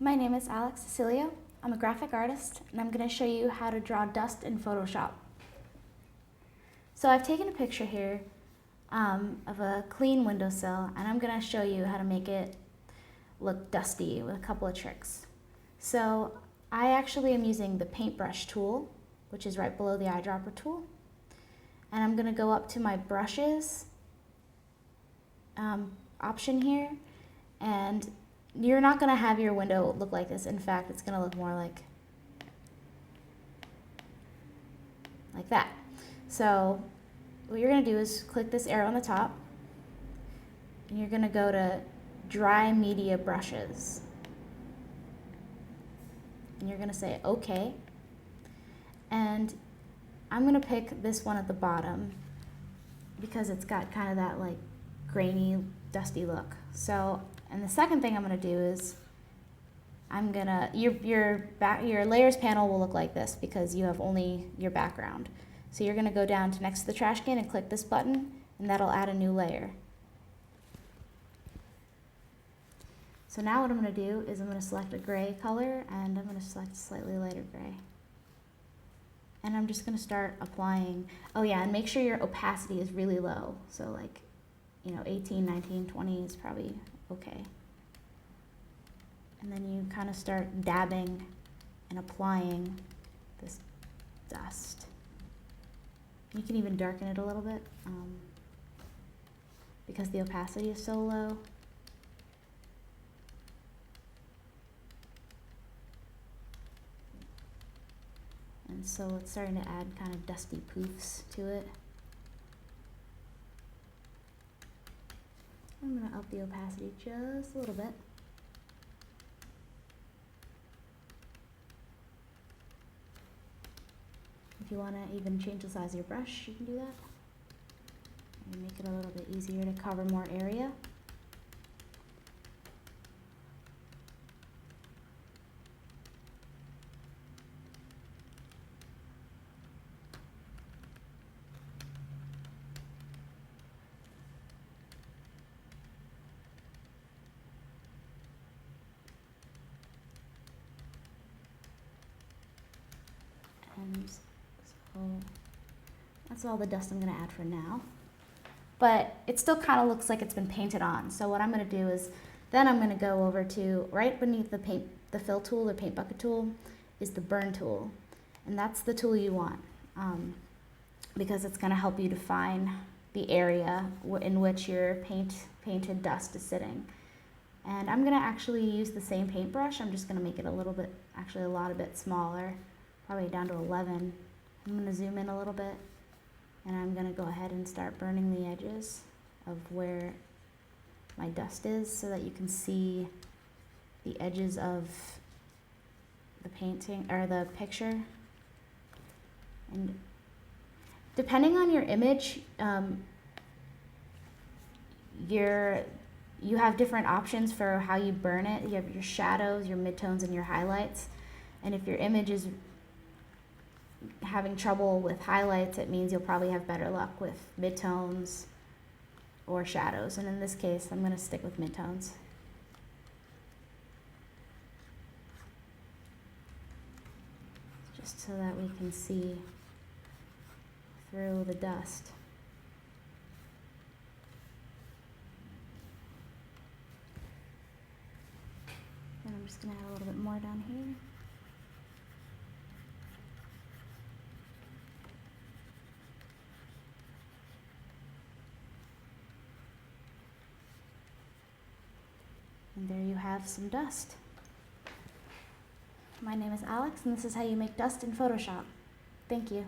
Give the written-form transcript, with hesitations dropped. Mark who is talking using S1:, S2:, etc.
S1: My name is Cecilio. I'm a graphic artist, and I'm going to show you how to draw dust in Photoshop. So I've taken a picture here of a clean windowsill, and I'm going to show you how to make it look dusty with a couple of tricks. So I actually am using the paintbrush tool, which is right below the eyedropper tool. And I'm going to go up to my brushes option here, and you're not going to have your window look like this. In fact, it's going to look more like that. So what you're going to do is click this arrow on the top, and you're going to go to Dry Media Brushes. And you're going to say OK. And I'm going to pick this one at the bottom because it's got kind of that like grainy, dusty look. So, and the second thing I'm going to do is your layers panel will look like this because you have only your background. So you're going to go down to next to the trash can and click this button, and that'll add a new layer. So now what I'm going to do is I'm going to select a gray color, and I'm going to select a slightly lighter gray. And I'm just going to start applying. Oh yeah, and make sure your opacity is really low. So like, 18, 19, 20 is probably okay. And then you kind of start dabbing and applying this dust. You can even darken it a little bit because the opacity is so low. And so it's starting to add kind of dusty poofs to it. I'm going to up the opacity just a little bit. If you want to even change the size of your brush, you can do that. And make it a little bit easier to cover more area. And so that's all the dust I'm going to add for now. But it still kind of looks like it's been painted on. So what I'm going to do is then I'm going to go over to right beneath the fill tool or paint bucket tool is the burn tool. And that's the tool you want because it's going to help you define the area in which your painted dust is sitting. And I'm going to actually use the same paintbrush. I'm just going to make it a little bit, actually a lot bit smaller. Probably down to 11. I'm going to zoom in a little bit, and I'm going to go ahead and start burning the edges of where my dust is so that you can see the edges of the painting or the picture. And depending on your image, you have different options for how you burn it. You have your shadows, your midtones, and your highlights. And if your image is having trouble with highlights, it means you'll probably have better luck with midtones or shadows. And in this case, I'm going to stick with midtones. Just so that we can see through the dust. And I'm just going to add a little bit more down here. And there you have some dust. My name is Alex, and this is how you make dust in Photoshop. Thank you.